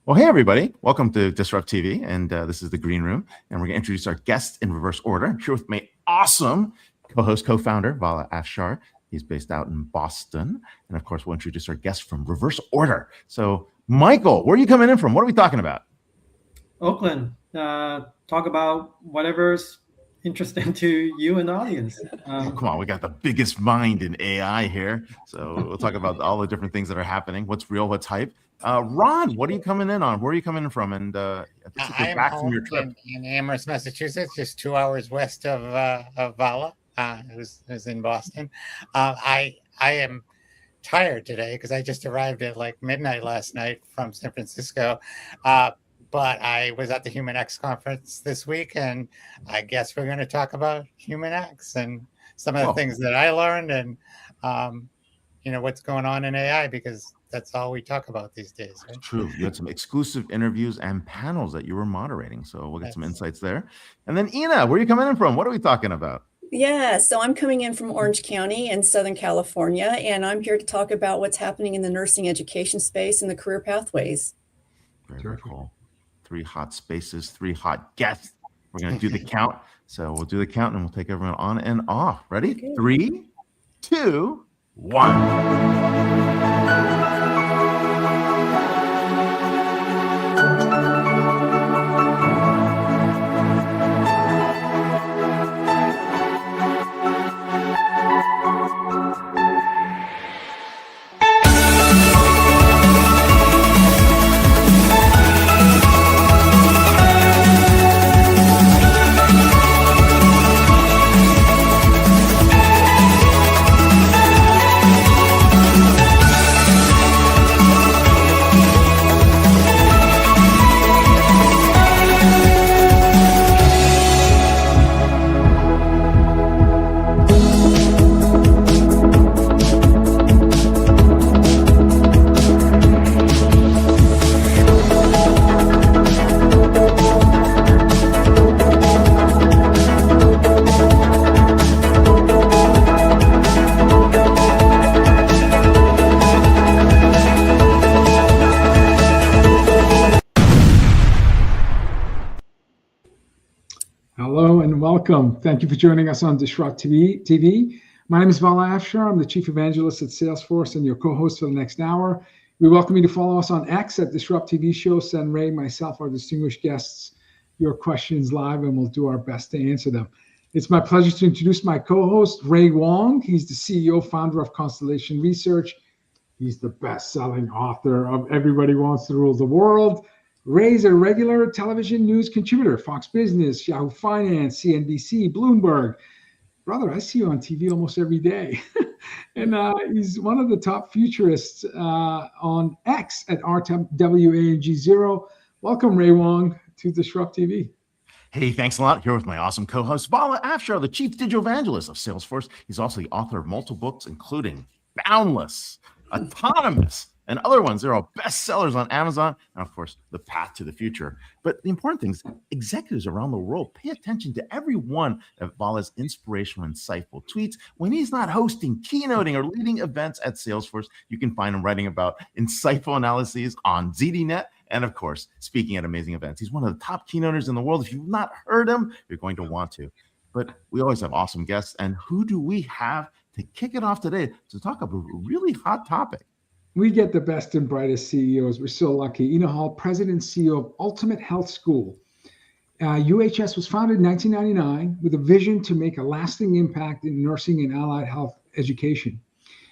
Well, hey, everybody. Welcome to DisrupTV, and this is the Green Room, and we're going to introduce our guests in reverse order. I'm here with my awesome co-host, co-founder, Vala Afshar. He's based out in Boston. And of course, we'll introduce our guests from reverse order. So, Michael, where are you coming in from? What are we talking about? Oakland. Talk about whatever's interesting to you and the audience. Oh, come on, we got the biggest mind in AI here. So we'll talk about all the different things that are happening. What's real, what's hype. Ron, what are you coming in on? Where are you coming in from? And I am back from your trip in Amherst, Massachusetts, just 2 hours west of Vala, who's in Boston. I am tired today because I just arrived at like midnight last night from San Francisco. But I was at the Human X conference this week, and I guess we're going to talk about Human X and some of the things that I learned and, what's going on in AI, because that's all we talk about these days. Right? True. You had some exclusive interviews and panels that you were moderating. So we'll get some insights there. And then Ena, where are you coming in from? What are we talking about? Yeah, so I'm coming in from Orange County in Southern California, and I'm here to talk about what's happening in the nursing education space and the career pathways. Very cool. 3 hot spaces, 3 hot guests. We're going to do the count. So we'll do the count and we'll take everyone on and off. Ready? Okay. 3, 2, 1. Welcome. Thank you for joining us on DisrupTV. My name is Vala Afshar. I'm the Chief Evangelist at Salesforce and your co-host for the next hour. We welcome you to follow us on X at DisrupTV Show. Send Ray, myself, our distinguished guests, your questions live, and we'll do our best to answer them. It's my pleasure to introduce my co-host, Ray Wang. He's the CEO, founder of Constellation Research. He's the best-selling author of Everybody Wants to Rule the World. Ray's a regular television news contributor, Fox Business, Yahoo Finance, CNBC, Bloomberg. Brother, I see you on TV almost every day. And he's one of the top futurists on X at RWANG0. Welcome, Ray Wang, to DisrupTV. Hey, thanks a lot. Here with my awesome co-host, Vala Afshar, the Chief Digital Evangelist of Salesforce. He's also the author of multiple books, including Boundless, Autonomous, and other ones. They're all bestsellers on Amazon, and of course, The Path to the Future. But the important thing is, executives around the world pay attention to every one of Vala's inspirational, insightful tweets. When he's not hosting, keynoting, or leading events at Salesforce, you can find him writing about insightful analyses on ZDNet, and of course, speaking at amazing events. He's one of the top keynoters in the world. If you've not heard him, you're going to want to. But we always have awesome guests, and who do we have to kick it off today to talk about a really hot topic? We get the best and brightest CEOs. We're so lucky. Ena Hull, President and CEO of Ultimate Health School. UHS was founded in 1999 with a vision to make a lasting impact in nursing and allied health education.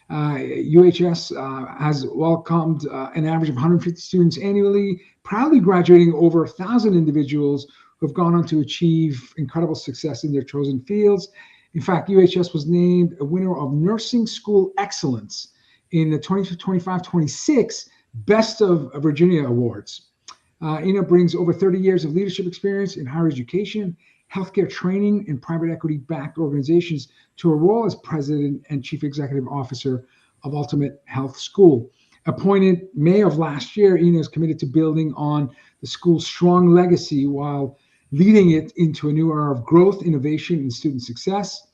UHS has welcomed an average of 150 students annually, proudly graduating over 1,000 individuals who have gone on to achieve incredible success in their chosen fields. In fact, UHS was named a winner of Nursing School Excellence in the 2025-26 Best of Virginia Awards. Ena brings over 30 years of leadership experience in higher education, healthcare training, and private equity-backed organizations to her role as President and Chief Executive Officer of Ultimate Health School. Appointed May of last year, Ena is committed to building on the school's strong legacy while leading it into a new era of growth, innovation, and student success.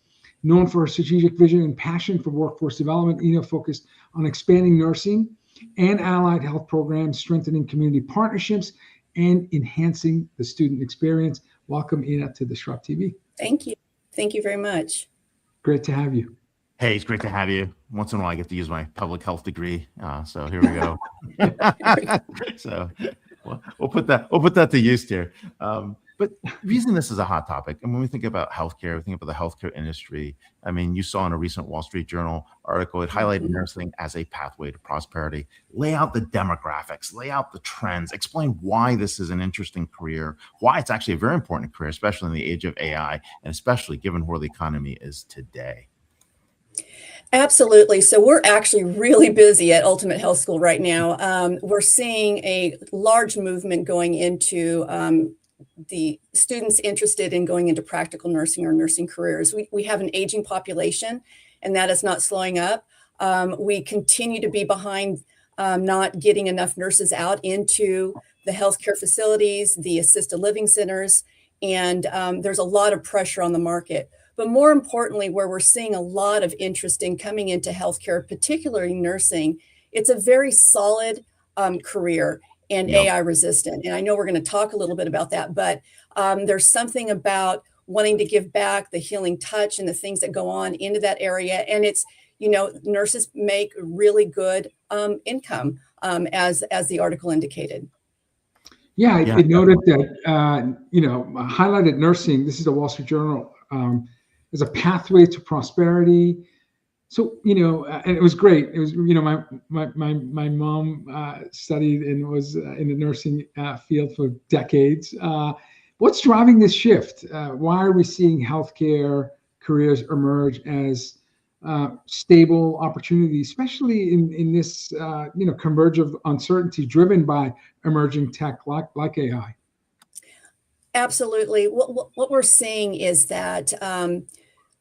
Known for her strategic vision and passion for workforce development, Ena focused on expanding nursing and allied health programs, strengthening community partnerships, and enhancing the student experience. Welcome, Ena, to DisrupTV. Thank you. Thank you very much. Great to have you. Hey, it's great to have you. Once in a while, I get to use my public health degree. So here we go. So we'll put that to use here. But the reason this is a hot topic, and when we think about healthcare, we think about the healthcare industry. I mean, you saw in a recent Wall Street Journal article, it highlighted nursing as a pathway to prosperity. Lay out the demographics, lay out the trends, explain why this is an interesting career, why it's actually a very important career, especially in the age of AI, and especially given where the economy is today. Absolutely. So we're actually really busy at Ultimate Health School right now. We're seeing a large movement going into the students interested in going into practical nursing or nursing careers. We have an aging population, and that is not slowing up. We continue to be behind not getting enough nurses out into the healthcare facilities, the assisted living centers, and there's a lot of pressure on the market. But more importantly, where we're seeing a lot of interest in coming into healthcare, particularly nursing, it's a very solid career and AI resistant. And I know we're going to talk a little bit about that, but there's something about wanting to give back, the healing touch and the things that go on into that area. And it's, nurses make really good income, as the article indicated. Yeah, it noted that, highlighted nursing, this is a Wall Street Journal, as a pathway to prosperity. So, and it was great. It was, my mom studied and was in the nursing field for decades. What's driving this shift? Why are we seeing healthcare careers emerge as stable opportunities, especially in this, converge of uncertainty driven by emerging tech like AI? Absolutely. What we're seeing is that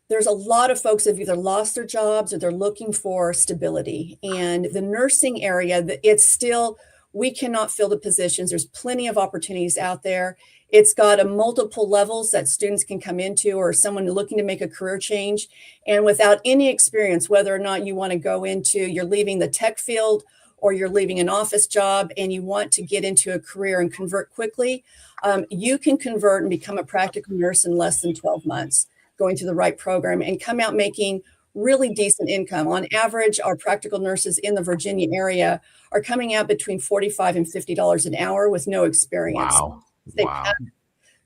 there's a lot of folks have either lost their jobs or they're looking for stability. And the nursing area, it's still, we cannot fill the positions. There's plenty of opportunities out there. It's got a multiple levels that students can come into, or someone looking to make a career change. And without any experience, whether or not you want to go into, you're leaving the tech field or you're leaving an office job and you want to get into a career and convert quickly, you can convert and become a practical nurse in less than 12 months. Going through the right program and come out making really decent income. On average, our practical nurses in the Virginia area are coming out between $45 and $50 an hour with no experience. Wow. They pass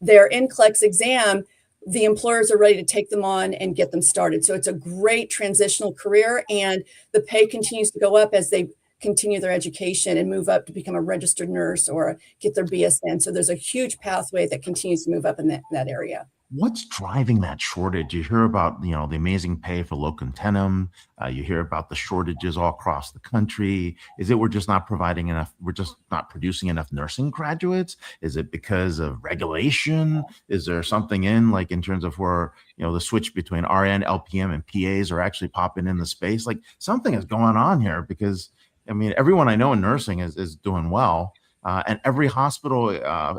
their NCLEX exam, the employers are ready to take them on and get them started. So it's a great transitional career, and the pay continues to go up as they continue their education and move up to become a registered nurse or get their BSN. So there's a huge pathway that continues to move up in that area. What's driving that shortage? You hear about, the amazing pay for locum tenens. You hear about the shortages all across the country. Is it we're just not providing enough? We're just not producing enough nursing graduates? Is it because of regulation? Is there something in terms of where, the switch between RN, LPM, and PAs are actually popping in the space? Like something is going on here, because everyone I know in nursing is doing well. And every hospital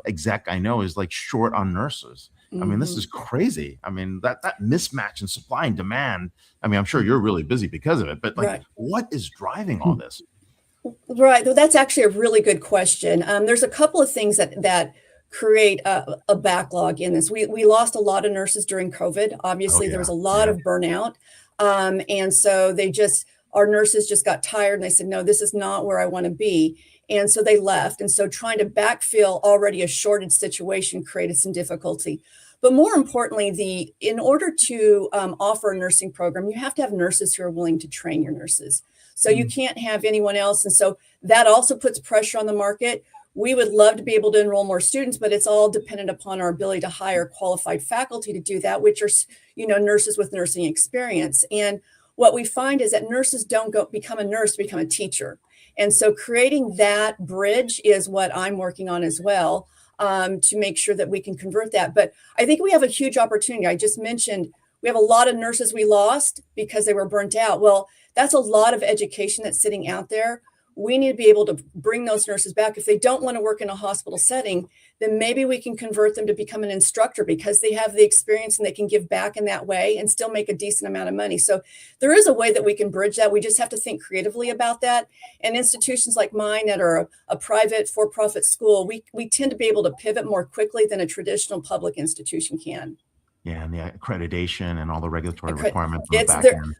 exec I know is short on nurses. This is crazy. That mismatch in supply and demand. I'm sure you're really busy because of it, but what is driving all this? Right. Well, that's actually a really good question. There's a couple of things that create a backlog in this. We lost a lot of nurses during COVID. Obviously, there was a lot of burnout. And so our nurses just got tired and they said, no, this is not where I want to be. And so they left. And so trying to backfill already a shortage situation created some difficulty. But more importantly, in order to offer a nursing program, you have to have nurses who are willing to train your nurses. So you can't have anyone else. And so that also puts pressure on the market. We would love to be able to enroll more students, but it's all dependent upon our ability to hire qualified faculty to do that, which are, nurses with nursing experience. And what we find is that nurses don't become a nurse to become a teacher. And so creating that bridge is what I'm working on as well, to make sure that we can convert that. But I think we have a huge opportunity. I just mentioned we have a lot of nurses we lost because they were burnt out. Well, that's a lot of education that's sitting out there. we need to be able to bring those nurses back. If they don't want to work in a hospital setting, then maybe we can convert them to become an instructor because they have the experience and they can give back in that way and still make a decent amount of money. So there is a way that we can bridge that. We just have to think creatively about that. And institutions like mine that are a private for-profit school, we tend to be able to pivot more quickly than a traditional public institution can. Yeah, and the accreditation and all the regulatory requirements on the back end.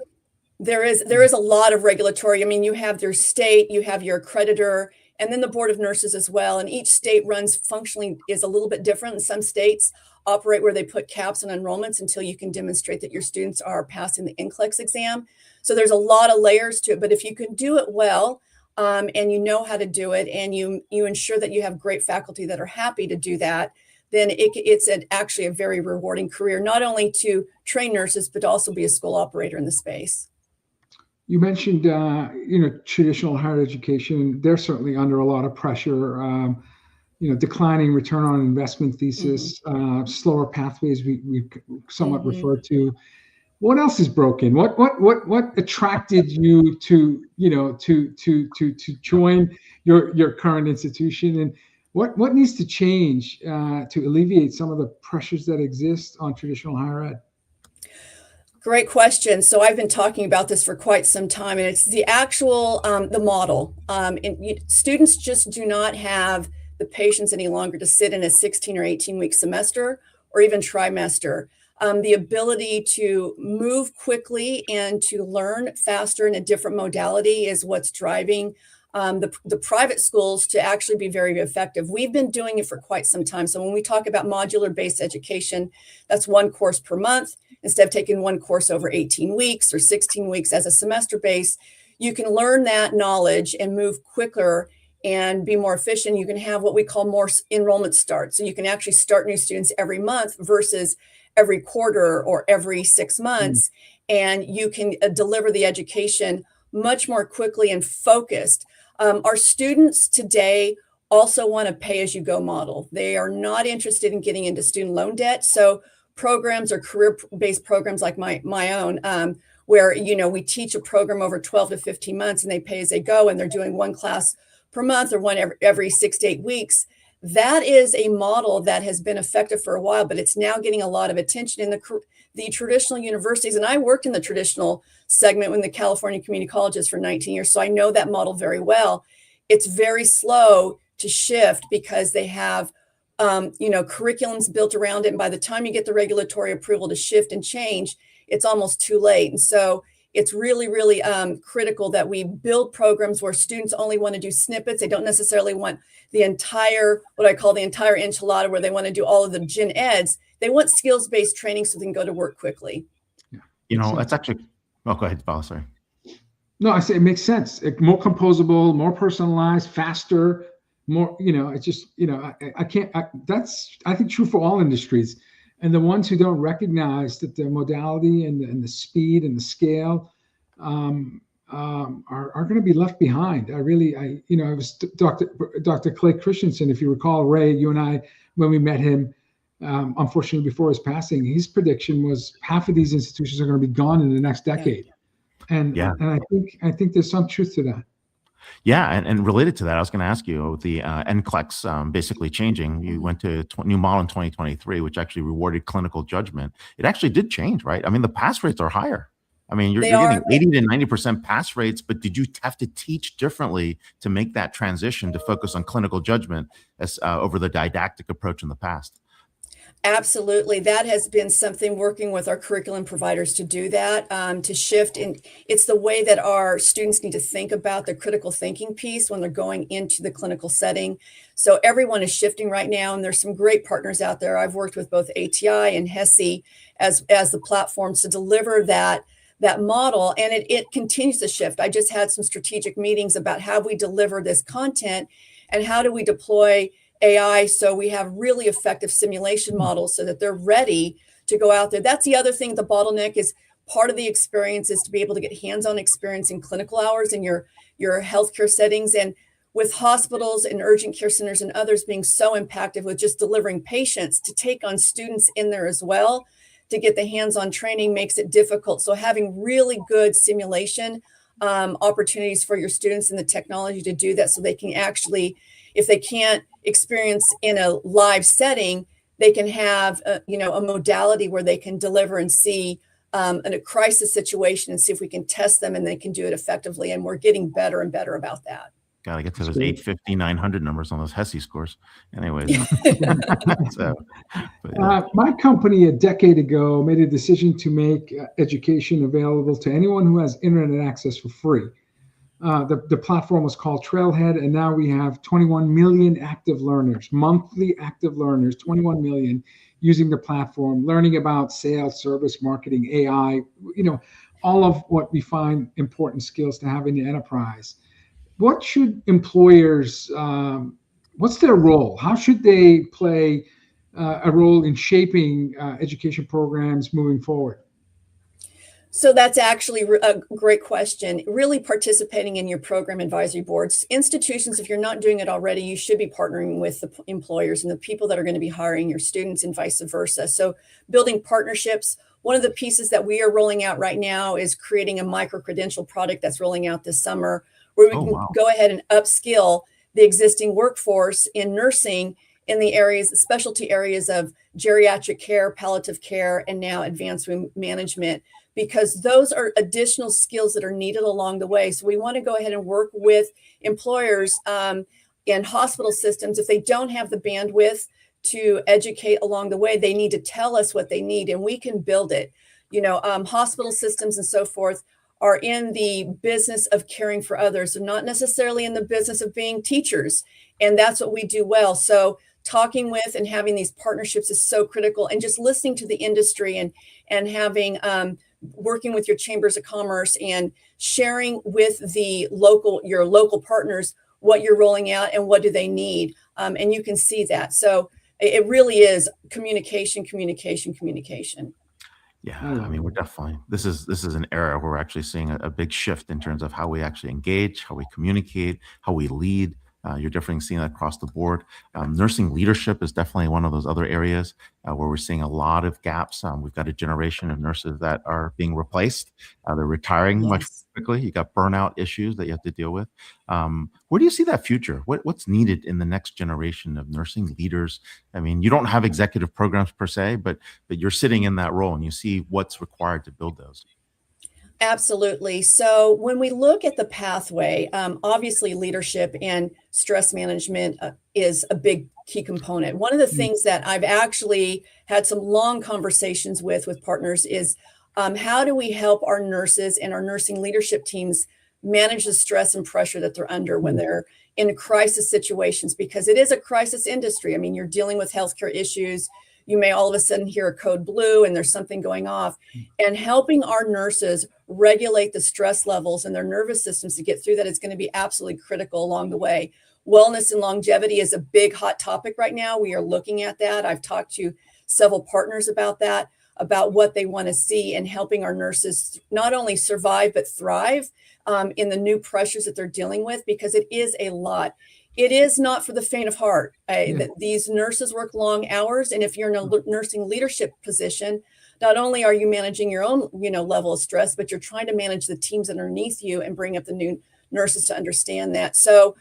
There is a lot of regulatory. I mean, you have your state, you have your accreditor, and then the board of nurses as well. And each state runs functionally is a little bit different. And some states operate where they put caps on enrollments until you can demonstrate that your students are passing the NCLEX exam. So there's a lot of layers to it. But if you can do it well, and you know how to do it, and you ensure that you have great faculty that are happy to do that, then it's actually a very rewarding career, not only to train nurses, but also be a school operator in the space. You mentioned, traditional higher education. They're certainly under a lot of pressure. Declining return on investment thesis, slower pathways. We somewhat referred to. What else is broken? What attracted you to join your current institution, and what needs to change to alleviate some of the pressures that exist on traditional higher ed? Great question. So I've been talking about this for quite some time, and it's the actual the model. Students just do not have the patience any longer to sit in a 16 or 18-week semester or even trimester. The ability to move quickly and to learn faster in a different modality is what's driving the private schools to actually be very effective. We've been doing it for quite some time. So when we talk about modular-based education, that's one course per month. Instead of taking one course over 18 weeks or 16 weeks as a semester base, you can learn that knowledge and move quicker and be more efficient. You can have what we call more enrollment starts. So you can actually start new students every month versus every quarter or every 6 months. And you can deliver the education much more quickly and focused. Our students today also want a pay-as-you-go model. They are not interested in getting into student loan debt. So programs or career-based programs like my own, where we teach a program over 12 to 15 months and they pay as they go, and they're doing one class per month or one every 6 to 8 weeks. That is a model that has been effective for a while, but it's now getting a lot of attention in the traditional universities. And I worked in the traditional segment in the California community colleges for 19 years, so I know that model very well. It's very slow to shift because they have curriculums built around it. And by the time you get the regulatory approval to shift and change, it's almost too late. And so it's really, really critical that we build programs where students only want to do snippets. They don't necessarily want the entire, what I call the entire enchilada, where they want to do all of the gen eds. They want skills-based training so they can go to work quickly. That's actually, go ahead, Vala, sorry. No, I say it makes sense. More composable, more personalized, faster, more, it's just, that's, I think, true for all industries. And the ones who don't recognize that the modality and the speed and the scale are going to be left behind. I was Dr. Clay Christensen, if you recall, Ray, you and I, when we met him, unfortunately before his passing, his prediction was half of these institutions are going to be gone in the next decade. And I think there's some truth to that. Yeah, and related to that, I was going to ask you, the NCLEX basically changing, you went to new model in 2023, which actually rewarded clinical judgment. It actually did change, right? I mean, the pass rates are higher. I mean, you're getting 80 to 90% pass rates, but did you have to teach differently to make that transition to focus on clinical judgment as over the didactic approach in the past? Absolutely. That has been something, working with our curriculum providers to do that, to shift. And it's the way that our students need to think about the critical thinking piece when they're going into the clinical setting. So everyone is shifting right now, and there's some great partners out there. I've worked with both ATI and HESI as the platforms to deliver that model, and it continues to shift. I just had some strategic meetings about how we deliver this content and how do we deploy AI so we have really effective simulation models so that they're ready to go out there. That's the other thing. The bottleneck is part of the experience is to be able to get hands-on experience in clinical hours in your healthcare settings. And with hospitals and urgent care centers and others being so impacted with just delivering patients, to take on students in there as well, to get the hands-on training makes it difficult. So having really good simulation opportunities for your students and the technology to do that, so they can actually, if they can't experience in a live setting, they can have a modality where they can deliver and see in a crisis situation and see if we can test them and they can do it effectively. And we're getting better and better about that. Got to get to those 850, 900 numbers on those HESI scores. Anyways. My company a decade ago made a decision to make education available to anyone who has internet access for free. The platform was called Trailhead, and now we have 21 million active learners, monthly active learners, 21 million using the platform, learning about sales, service, marketing, AI, all of what we find important skills to have in the enterprise. What should employers, what's their role? How should they play a role in shaping education programs moving forward? So that's actually a great question. Really participating in your program advisory boards. Institutions, if you're not doing it already, you should be partnering with the employers and the people that are going to be hiring your students and vice versa. So building partnerships. One of the pieces that we are rolling out right now is creating a micro-credential product that's rolling out this summer, where we can go ahead and upskill the existing workforce in nursing in the areas, the specialty areas of geriatric care, palliative care, and now advanced wound management, because those are additional skills that are needed along the way. So we want to go ahead and work with employers in hospital systems. If they don't have the bandwidth to educate along the way, they need to tell us what they need and we can build it. Hospital systems and so forth are in the business of caring for others. They're not necessarily in the business of being teachers. And that's what we do well. So talking with and having these partnerships is so critical, and just listening to the industry and having working with your chambers of commerce and sharing with your local partners what you're rolling out and what do they need. And you can see that. So it really is communication. Yeah, I mean, we're definitely, this is an era where we're actually seeing a big shift in terms of how we actually engage, how we communicate, how we lead. You're definitely seeing that across the board. Nursing leadership is definitely one of those other areas where we're seeing a lot of gaps. We've got a generation of nurses that are being replaced. They're retiring much quickly. You got burnout issues that you have to deal with. Where do you see that future? What's needed in the next generation of nursing leaders? I mean, you don't have executive programs per se, but you're sitting in that role and you see what's required to build those. Absolutely. So when we look at the pathway, obviously leadership and stress management is a big key component. One of the things that I've actually had some long conversations with partners is how do we help our nurses and our nursing leadership teams manage the stress and pressure that they're under when they're in crisis situations, because it is a crisis industry. I mean, you're dealing with healthcare issues. You may all of a sudden hear a code blue and there's something going off, and helping our nurses regulate the stress levels in their nervous systems to get through that is going to be absolutely critical along the way. Wellness and longevity is a big hot topic right now. We are looking at that. I've talked to several partners about that, about what they want to see and helping our nurses not only survive, but thrive in the new pressures that they're dealing with, because it is a lot. It is not for the faint of heart. These nurses work long hours. And if you're in a nursing leadership position, not only are you managing your own, level of stress, but you're trying to manage the teams underneath you and bring up the new nurses to understand that. So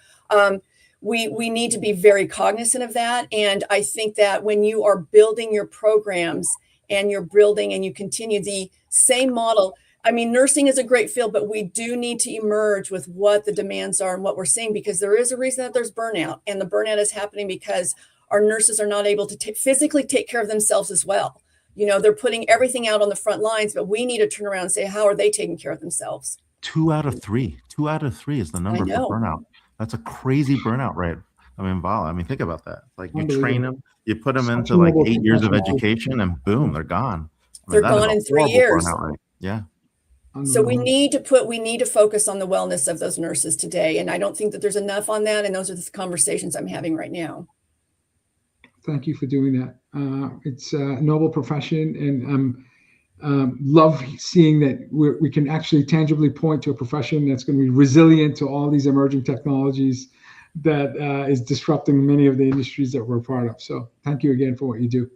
we need to be very cognizant of that. And I think that when you are building your programs and you're building and you continue the same model, I mean, nursing is a great field, but we do need to emerge with what the demands are and what we're seeing, because there is a reason that there's burnout, and the burnout is happening because our nurses are not able to physically take care of themselves as well. They're putting everything out on the front lines, but we need to turn around and say, how are they taking care of themselves? 2 out of 3 is the number for burnout. That's a crazy burnout rate. I mean, Vala, think about that. Like, you train them, you put them into like 8 years of education, and boom, they're gone. They're gone in 3 years. Yeah. So we need to focus on the wellness of those nurses today. And I don't think that there's enough on that. And those are the conversations I'm having right now. Thank you for doing that. It's a noble profession, and love seeing that we can actually tangibly point to a profession that's going to be resilient to all these emerging technologies that is disrupting many of the industries that we're a part of. So thank you again for what you do.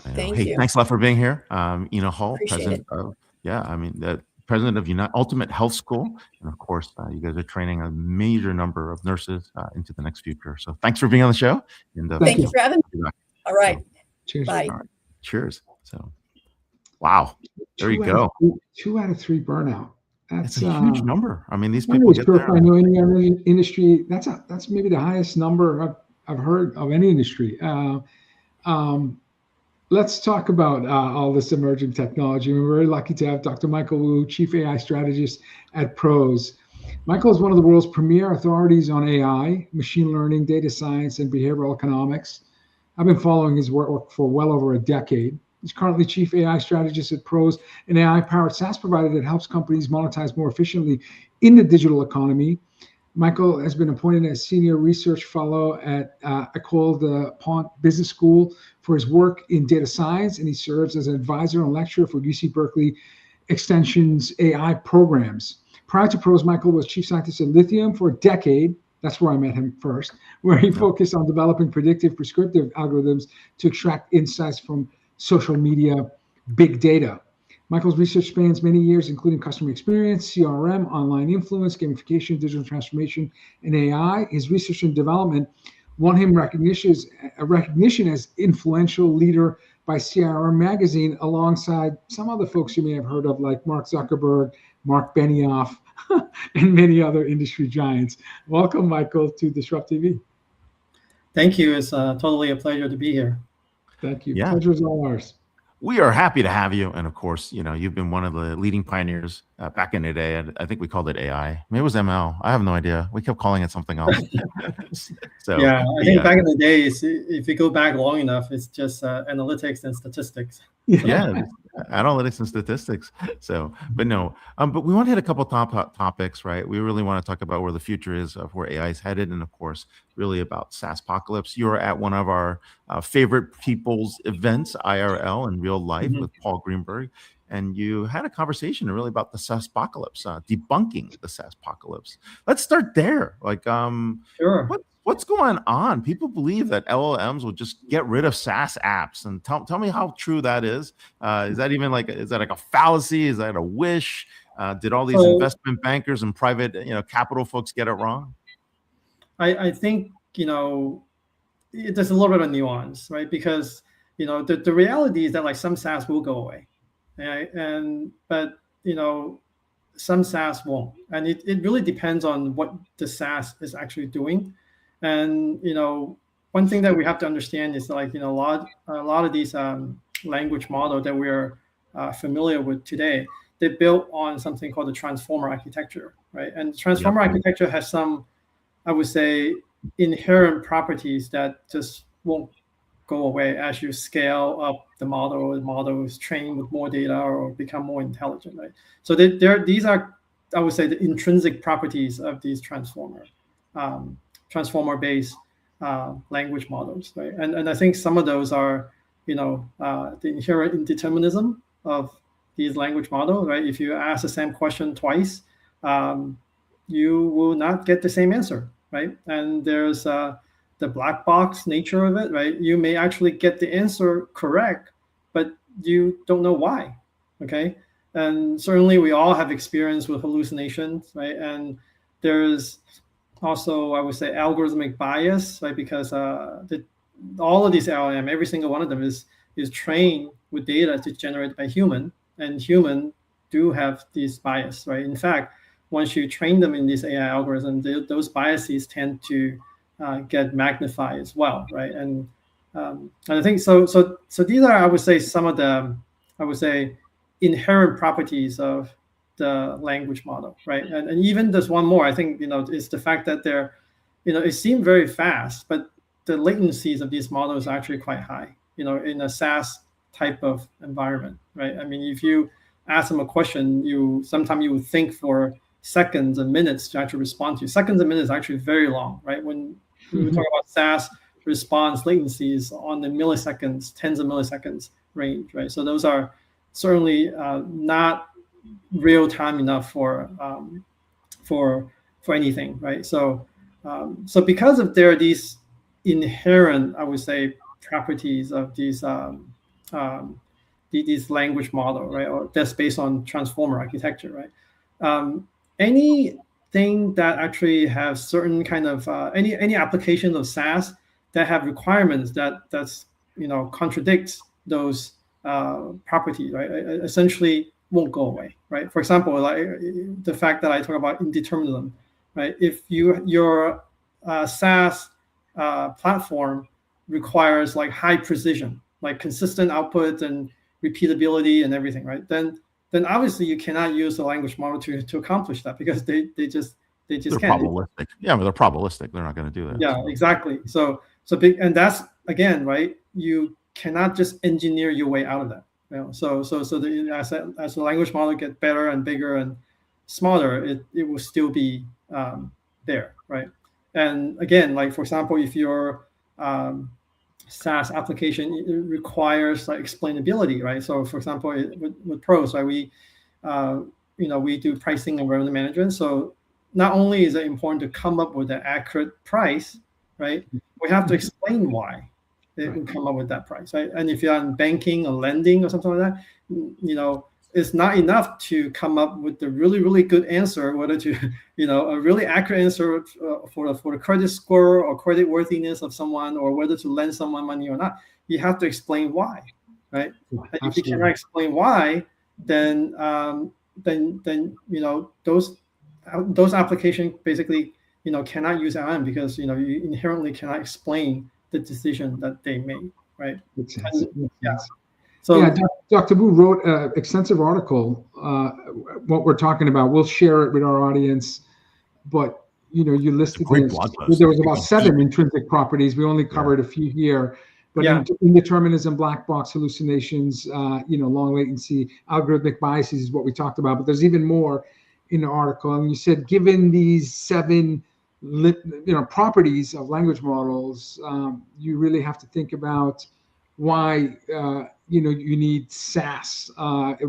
Thank you. Thanks a lot for being here. Ena Hull, Appreciate president of, president of Ultimate Health School. And of course, you guys are training a major number of nurses into the next future. So thanks for being on the show. And thank you for having me. All right. So, cheers. Bye. All right. Cheers. So, wow. There you go. 2 out of 3 burnout. That's a huge number. I mean, these I'm people not get sure there. if I know any other industry. That's maybe the highest number I've heard of any industry. Let's talk about all this emerging technology. We're very lucky to have Dr. Michael Wu, Chief AI Strategist at Pros. Michael is one of the world's premier authorities on AI, machine learning, data science, and behavioral economics. I've been following his work for well over a decade. He's currently Chief AI Strategist at Pros, an AI-powered SaaS provider that helps companies monetize more efficiently in the digital economy. Michael has been appointed as Senior Research Fellow at École de Pont Business School for his work in data science, and he serves as an advisor and lecturer for UC Berkeley Extension's AI programs. Prior to Pros, Michael was Chief Scientist at Lithium for a decade. That's where I met him first, where he focused on developing predictive prescriptive algorithms to extract insights from social media, big data. Michael's research spans many years, including customer experience, CRM, online influence, gamification, digital transformation, and AI. His research and development won him recognition as influential leader by CRM magazine, alongside some other folks you may have heard of, like Mark Zuckerberg, Mark Benioff, and many other industry giants. Welcome, Michael, to DisrupTV. Thank you. It's totally a pleasure to be here. Thank you. Yeah. Pleasure is all ours. We are happy to have you. And of course, you've been one of the leading pioneers back in the day. I think we called it AI. Maybe it was ML. I have no idea. We kept calling it something else. So yeah, I think back in the days, if you go back long enough, it's just analytics and statistics. Yeah, analytics and statistics. So, but no, but we want to hit a couple top topics, right? We really want to talk about where the future is of where AI is headed, and of course, really about SaaS apocalypse. You were at one of our favorite people's events, IRL, in real life, with Paul Greenberg, and you had a conversation really about the SaaS apocalypse, debunking the SaaS apocalypse. Let's start there. Like, Sure. What's going on? People believe that LLMs will just get rid of SaaS apps, and tell me how true that is. Is that even is that like a fallacy? Is that a wish? Did all these investment bankers and private capital folks get it wrong? I think there's a little bit of nuance, right? Because the reality is that like some SaaS will go away, right? But some SaaS won't, and it really depends on what the SaaS is actually doing. And one thing that we have to understand is like a lot of these language models that we're familiar with today, they're built on something called the transformer architecture, right? And transformer architecture has some, I would say, inherent properties that just won't go away as you scale up the model. The model is trained with more data or become more intelligent, right? So these are, I would say, the intrinsic properties of these transformer-based language models, right? And I think some of those are, the inherent indeterminism of these language models, right? If you ask the same question twice, you will not get the same answer, right? And there's the black box nature of it, right? You may actually get the answer correct, but you don't know why, okay? And certainly we all have experience with hallucinations, right? And there's also, I would say, algorithmic bias, right? Because all of these LLM, every single one of them is trained with data to generate by human, and human do have these bias, right? In fact, once you train them in these AI algorithms, those biases tend to get magnified as well, right? And I think so these are, I would say, some of the, I would say, inherent properties of the language model, right? And even there's one more, I think, is the fact that they're, it seemed very fast, but the latencies of these models are actually quite high, in a SaaS type of environment, right? I mean, if you ask them a question, sometimes you would think for seconds and minutes to actually respond to. Seconds and minutes is actually very long, right? When we talk about SaaS response latencies on the milliseconds, tens of milliseconds range, right? So those are certainly not real time enough for anything, right? So because of there are these inherent, I would say, properties of these these language model, right, or that's based on transformer architecture, right? Anything that actually has certain kind of any application of SaaS that have requirements that's contradicts those properties, right, essentially won't go away, right? For example, like the fact that I talk about indeterminism, right? If your SaaS platform requires like high precision, like consistent output and repeatability and everything, right? Then obviously you cannot use the language model to accomplish that, because they just They're can't. probabilistic. Yeah, but they're probabilistic. They're not going to do that. Yeah, exactly. So big, and that's again, right? You cannot just engineer your way out of that. So as the language model get better and bigger and smarter, it will still be there, right? And again, like for example, if your SaaS application, it requires like explainability, right? So for example, with pros, right, we do pricing and revenue management. So not only is it important to come up with an accurate price, right? We have to explain why it would come up with that price, right? And if you're in banking or lending or something like that, it's not enough to come up with the really, really good answer, whether to, a really accurate answer for the credit score or credit worthiness of someone, or whether to lend someone money or not. You have to explain why, right? Yeah, and if you cannot explain why, then those applications basically, cannot use LM, because you inherently cannot explain the decision that they made, right? Makes sense. Yeah. So yeah, Dr. Wu wrote an extensive article. What we're talking about, we'll share it with our audience. But you listed there was about 7 intrinsic properties. We only covered a few here. But indeterminism, black box, hallucinations, long latency, algorithmic biases is what we talked about. But there's even more in the article. And you said, given these 7 properties of language models, you really have to think about why you need SaaS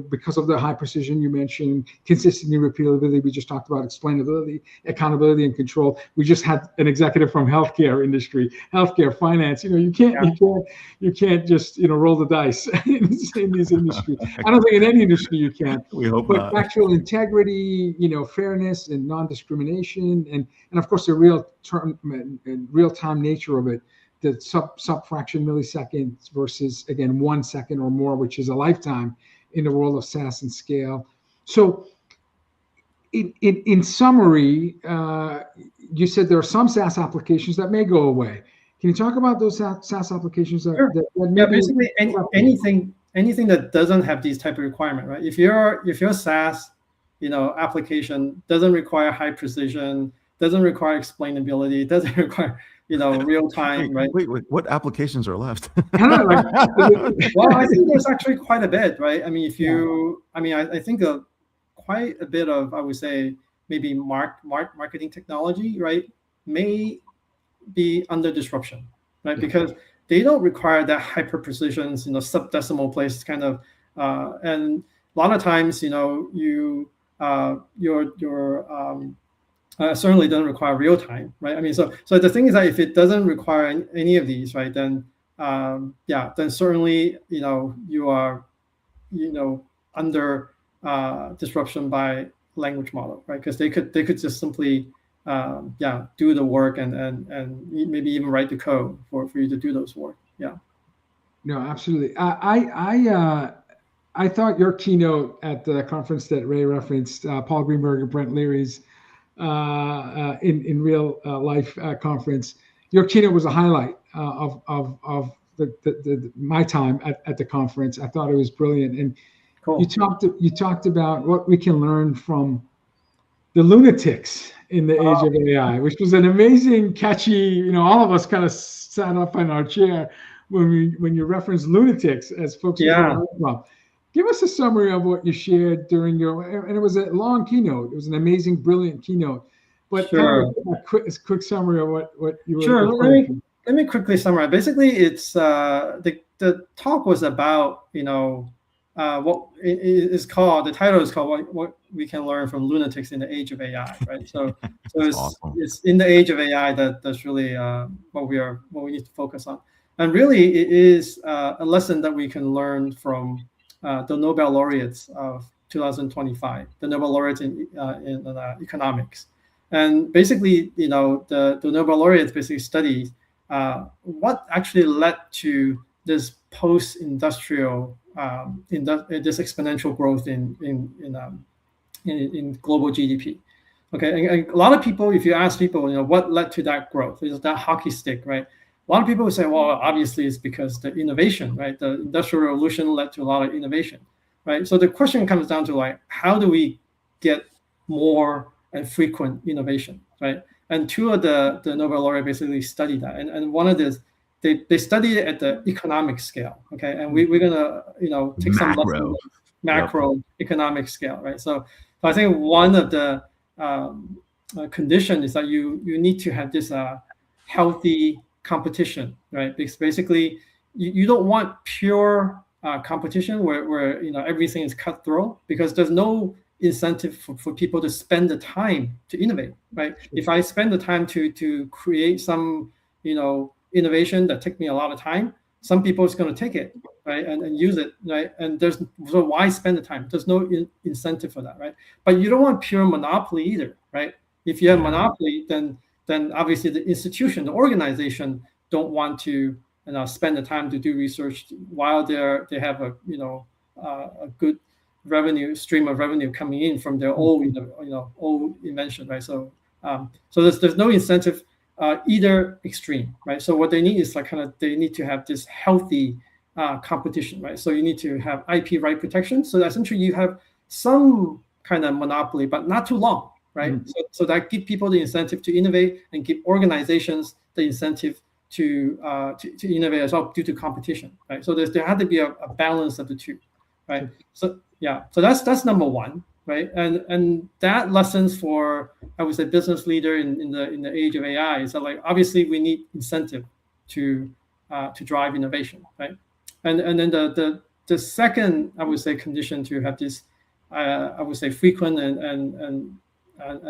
because of the high precision you mentioned, consistency, repeatability. We just talked about explainability, accountability, and control. We just had an executive from healthcare industry, healthcare finance. You can't just roll the dice in these industries. I don't think in any industry you can. We hope but not. Factual integrity, fairness and non-discrimination, and of course the real-time nature of it. The sub-fraction milliseconds versus, again, 1 second or more, which is a lifetime in the world of SaaS and scale. So in summary, you said there are some SaaS applications that may go away. Can you talk about those SaaS applications? Sure. Yeah, basically anything that doesn't have these type of requirement, right? If your SaaS, application doesn't require high precision, doesn't require explainability, doesn't require real time, right? Wait, what applications are left? Well, I think there's actually quite a bit, right? I mean, I think quite a bit of, I would say, maybe marketing technology, right, may be under disruption, right? Because they don't require that hyper precision, sub-decimal place kind of, and a lot of times, certainly doesn't require real time, right? I mean, so the thing is that if it doesn't require any of these, right, then then certainly you are under disruption by language model, right? Because they could just simply do the work and maybe even write the code for you to do those work. Yeah. No, absolutely. I thought your keynote at the conference that Ray referenced, Paul Greenberg and Brent Leary's in real life conference, your keynote was a highlight of my time at the conference. I thought it was brilliant, and cool. You talked about what we can learn from the lunatics in the age of AI, which was an amazing, catchy. All of us kind of sat up in our chair when you referenced lunatics as folks. Give us a summary of what you shared during and it was a long keynote. It was an amazing, brilliant keynote. But sure. A quick summary of what you were. Sure. Let me quickly summarize. Basically, it's the talk was about what it is called. The title is called "What We Can Learn from Lunatics in the Age of AI." Right. So it's awesome. It's in the age of AI that's really what we need to focus on. And really, it is a lesson that we can learn from the Nobel laureates of 2025, the Nobel laureates in economics. And basically, the Nobel laureates basically studied what actually led to this post-industrial, this exponential growth in global GDP. Okay, and a lot of people, if you ask people, what led to that growth, is that hockey stick, right? A lot of people would say, well, obviously it's because the innovation, right? The Industrial Revolution led to a lot of innovation, right? So the question comes down to like, how do we get more and frequent innovation, right? And two of the Nobel laureates basically studied that, and one of this, they studied it at the economic scale, okay? And we're gonna, take some lessons macro economic scale, right? So I think one of the condition is that you need to have this healthy competition, right? Because basically you don't want pure competition where everything is cutthroat, because there's no incentive for people to spend the time to innovate, right? If I spend the time to create some innovation that takes me a lot of time, some people is going to take it, right, and use it, right? And so why spend the time? There's no incentive for that, right? But you don't want pure monopoly either, right? If you have monopoly, then obviously the institution, the organization, don't want to spend the time to do research while they have a good stream of revenue coming in from their old old invention, right? So there's no incentive either extreme, right? So what they need is they need to have this healthy competition, right? So you need to have IP right protection, so that essentially you have some kind of monopoly, but not too long, right? So that give people the incentive to innovate and give organizations the incentive to innovate as well due to competition, right? So there had to be a balance of the two, right? So that's number one, right? And that lessons for, I would say, business leader in the age of AI is that obviously we need incentive to drive innovation, right? And then the second, I would say, condition to have this I would say frequent and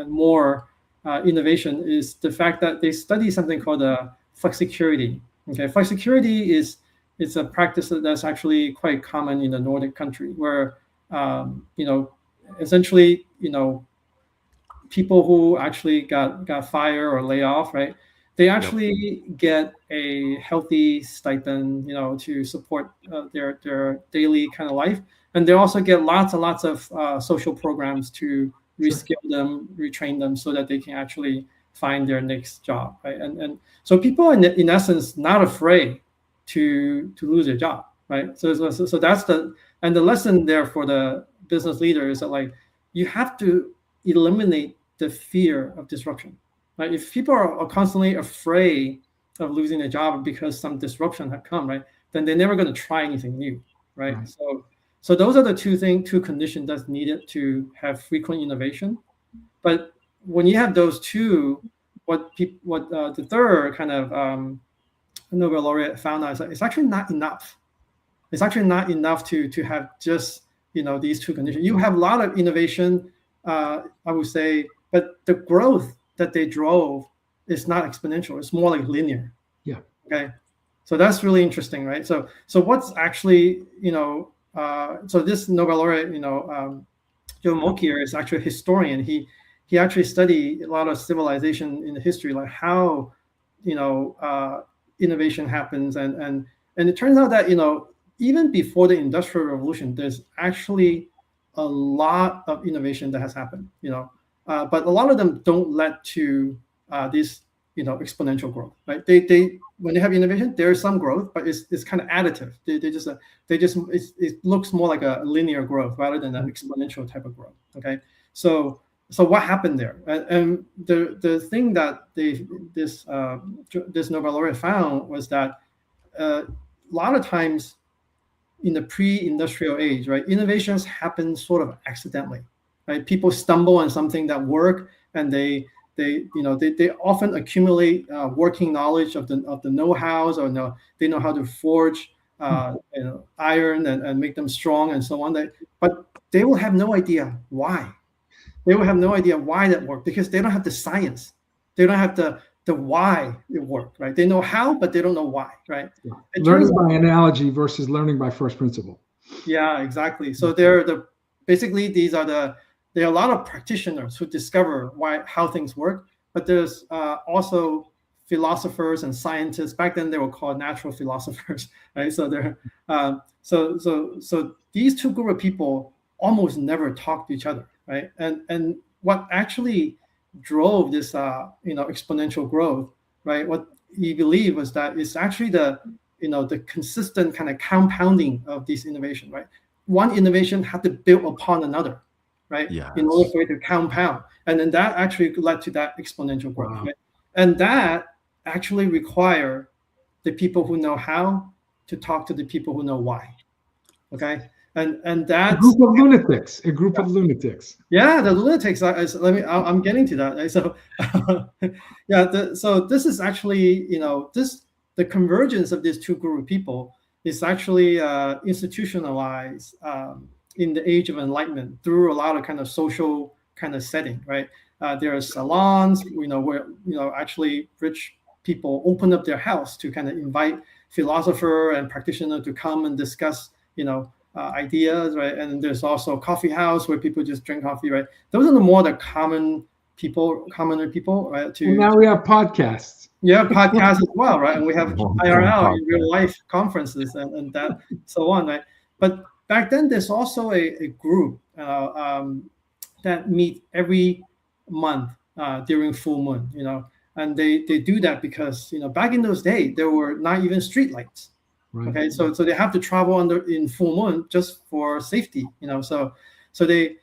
more innovation is the fact that they study something called flexicurity. Okay, flexicurity is a practice that's actually quite common in the Nordic country, where essentially people who actually got fired or laid off, right? They actually get a healthy stipend, to support their daily kind of life, and they also get lots and lots of social programs to reskill them, retrain them, so that they can actually find their next job, right? And so people are in essence not afraid to lose their job, right? So that's the lesson there for the business leader is that you have to eliminate the fear of disruption. Right? If people are constantly afraid of losing a job because some disruption have come, right, then they're never going to try anything new, right? So those are the two conditions that's needed to have frequent innovation. But when you have those two, what the third kind of Nobel laureate found out is that it's actually not enough. It's actually not enough to have just these two conditions. You have a lot of innovation, I would say, but the growth that they drove is not exponential. It's more like linear. Yeah. Okay. So that's really interesting, right? So what's actually, so this Nobel laureate, Joe Mokyr is actually a historian. He actually studied a lot of civilization in the history, like how, innovation happens. And it turns out that, even before the Industrial Revolution, there's actually a lot of innovation that has happened, but a lot of them don't lead to this, exponential growth, right? They when they have innovation, there is some growth, but it's kind of additive. It looks more like a linear growth rather than an exponential type of growth. Okay, so what happened there? And the thing that this Nobel laureate found was that a lot of times in the pre-industrial age, right, innovations happen sort of accidentally. Right, people stumble on something that work, and they often accumulate working knowledge of the know-hows, or they know how to forge iron and make them strong and so on. But they will have no idea why. They will have no idea why that worked, because they don't have the science. They don't have the why it worked. Right? They know how, but they don't know why. Right? Learning by analogy versus learning by first principle. Yeah, exactly. So there are a lot of practitioners who discover how things work, but there's also philosophers and scientists. Back then they were called natural philosophers, right? So they're so these two group of people almost never talk to each other, right? And what actually drove this exponential growth, right? What he believed was that it's actually the consistent kind of compounding of this innovation, right? One innovation had to build upon another, right? Yes. In order for it to compound. And then that actually led to that exponential growth, Wow. right? And that actually require the people who know how to talk to the people who know why. Okay. And that's a group of lunatics. A group of lunatics. Yeah, the lunatics. I'm getting to that. Right? So, so this is actually, the convergence of these two group of people is actually institutionalized in the age of enlightenment through a lot of kind of social kind of setting, right? There are salons, where actually rich people open up their house to kind of invite philosopher and practitioner to come and discuss, ideas, right? And there's also a coffee house where people just drink coffee, right? Those are the commoner people, right? And now we have podcasts. Yeah, podcasts as well, right? And we have IRL, in real life conferences and that, so on, right? But back then, there's also a group that meet every month during full moon, and they do that because, back in those days, there were not even street lights. Right. Okay, so they have to travel in full moon just for safety, So they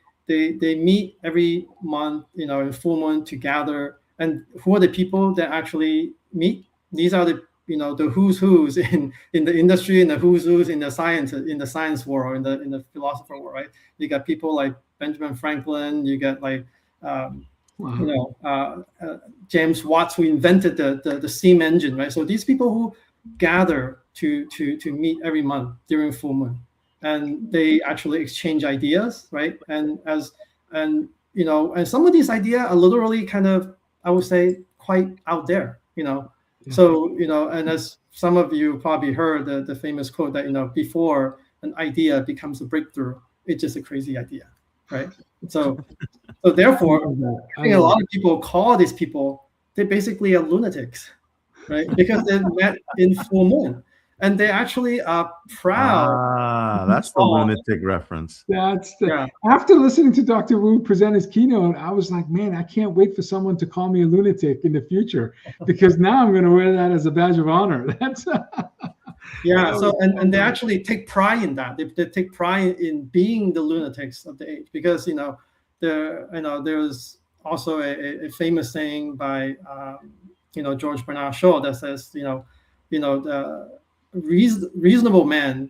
meet every month, in full moon to gather. And who are the people that actually meet? These are the the who's in the industry and the who's in the science world, in the philosopher world, right? You got people like Benjamin Franklin. You got like James Watt, who invented the steam engine, right? So these people who gather to meet every month during full moon, and they actually exchange ideas, right? And some of these ideas are literally kind of, I would say, quite out there, Yeah. So and as some of you probably heard the famous quote that before an idea becomes a breakthrough, it's just a crazy idea, right? So therefore, I think a lot of people call these people, they basically are lunatics, right? Because they met in full moon. And they actually are proud. That's the lunatic reference. After listening to Dr. Wu present his keynote, I was like, man, I can't wait for someone to call me a lunatic in the future, because now I'm going to wear that as a badge of honor. That's So and they actually take pride in that. They take pride in being the lunatics of the age, because there's also a famous saying by George Bernard Shaw that says the reasonable man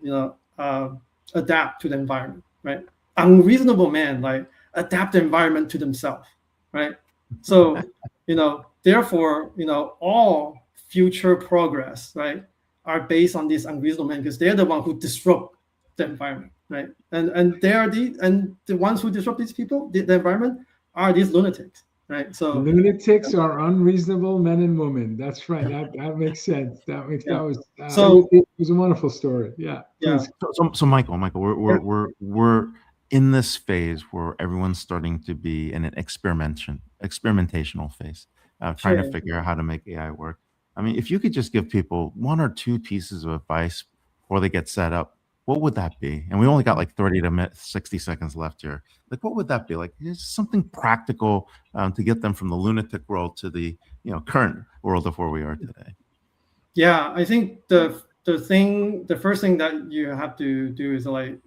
adapt to the environment, right? Unreasonable man adapt the environment to themselves, right? So therefore all future progress, right, are based on these unreasonable men, because they're the one who disrupt the environment, right? And they are the ones who disrupt these people, the environment, are these lunatics. Right. So lunatics are unreasonable men and women. That's right. That makes sense. That was a wonderful story. Yeah. Yeah. So Michael, we're in this phase where everyone's starting to be in an experimentational phase, trying to figure out how to make AI work. I mean, if you could just give people one or two pieces of advice before they get set up, what would that be? And we only got like 30 to 60 seconds left here. Like, what would that be? Like, is something practical to get them from the lunatic world to the current world of where we are today? Yeah, I think the first thing that you have to do is I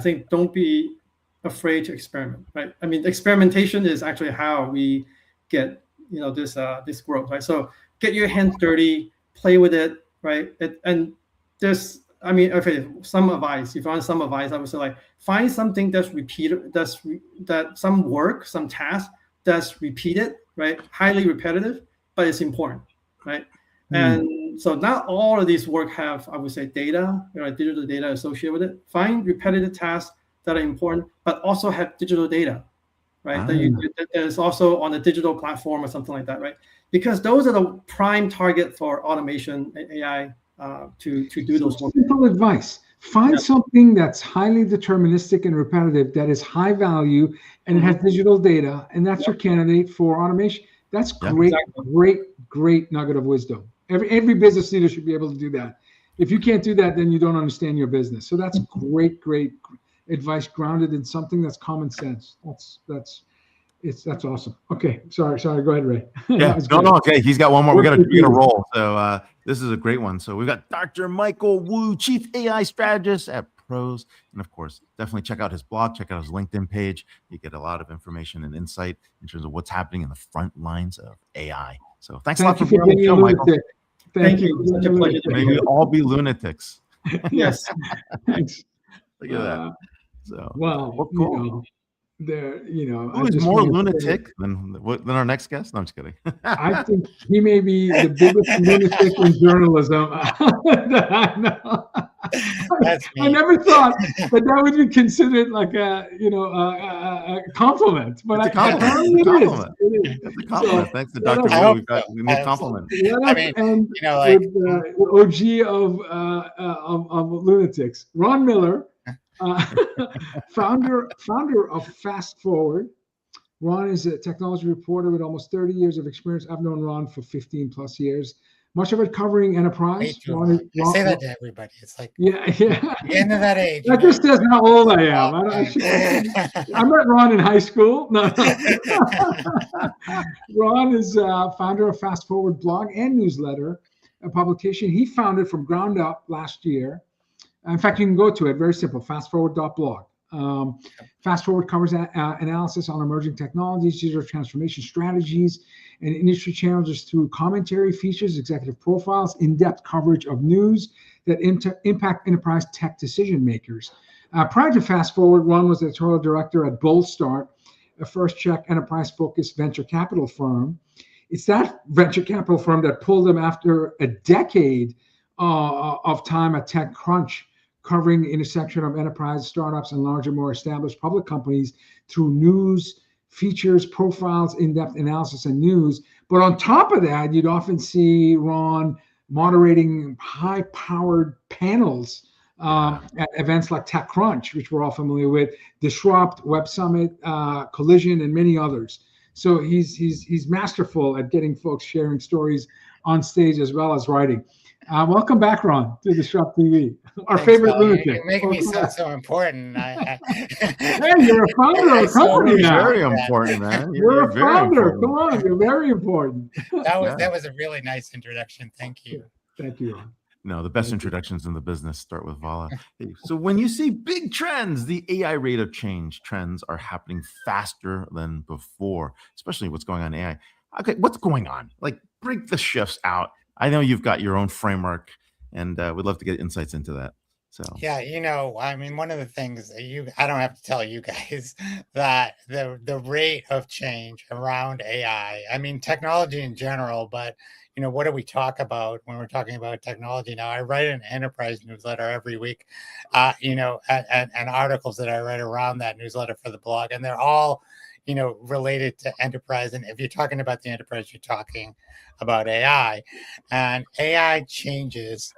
think don't be afraid to experiment, right? I mean, experimentation is actually how we get this growth, right? So get your hands dirty, play with it, right? And there's some advice. If you want some advice, I would say find something that's repeated, some work, some task that's repeated, right? Highly repetitive, but it's important, right? And so not all of these work have, I would say, data, digital data associated with it. Find repetitive tasks that are important, but also have digital data, right? That is also on a digital platform or something like that, right? Because those are the prime target for automation and AI to do those work. Simple advice. Find Yep. something that's highly deterministic and repetitive, that is high value, and it has digital data, and that's your candidate for automation. That's Yeah. great, Exactly. great nugget of wisdom. Every business leader should be able to do that. If you can't do that, then you don't understand your business. So that's great advice, grounded in something that's common sense. That's awesome. Okay, sorry. Go ahead, Ray. Yeah, no, okay. He's got one more. We got to roll. So this is a great one. So we've got Dr. Michael Wu, Chief AI Strategist at Pros, and of course, definitely check out his blog, check out his LinkedIn page. You get a lot of information and insight in terms of what's happening in the front lines of AI. So thanks a lot for being on the show, Michael. Thank you. Such a pleasure to be May we here. all be lunatics. Yes. Thanks. Look at that. So well, cool. Who's more lunatic than our next guest? No, I'm just kidding. I think he may be the biggest lunatic in journalism that I know. I never thought that would be considered like a compliment, but it's a compliment. It is. It's a compliment. So, thanks to Dr. Wu, we've got a compliment. OG of lunatics, Ron Miller. Founder of FastForward. Ron is a technology reporter with almost 30 years of experience. I've known Ron for 15 plus years, much of it covering enterprise. I say that to everybody. It's like, yeah. The end of that age. That just says how old I am. I met Ron in high school. No. Ron is founder of FastForward blog and newsletter, a publication he founded from ground up last year. In fact, you can go to it, very simple, fastforward.blog. FastForward covers analysis on emerging technologies, digital transformation strategies, and industry challenges through commentary, features, executive profiles, in-depth coverage of news that impact enterprise tech decision makers. Prior to FastForward, Ron was the editorial director at Bold Start, a first-check enterprise-focused venture capital firm. It's that venture capital firm that pulled him after a decade of time at TechCrunch, covering the intersection of enterprise, startups, and larger, more established public companies through news, features, profiles, in-depth analysis, and news. But on top of that, you'd often see Ron moderating high-powered panels at events like TechCrunch, which we're all familiar with, Disrupt, Web Summit, Collision, and many others. So he's masterful at getting folks sharing stories on stage as well as writing. Welcome back, Ron, to DisrupTV. Thanks, favorite lunatic. You're making me sound so important. Hey, you're a founder of a company now. Very important, man. You're a founder. Come on, you're very important. That was a really nice introduction. Thank you. Thank you, Ron. No, the best introductions in the business start with Vala. So when you see big trends, the AI rate of change trends are happening faster than before, especially what's going on in AI. Okay, what's going on? Like, break the shifts out. I know you've got your own framework, and we'd love to get insights into that. So yeah, I mean, one of the things I don't have to tell you guys that the rate of change around AI, I mean, technology in general, but what do we talk about when we're talking about technology now? I write an enterprise newsletter every week, and articles that I write around that newsletter for the blog, and they're all related to enterprise. And if you're talking about the enterprise, you're talking about AI, and AI changes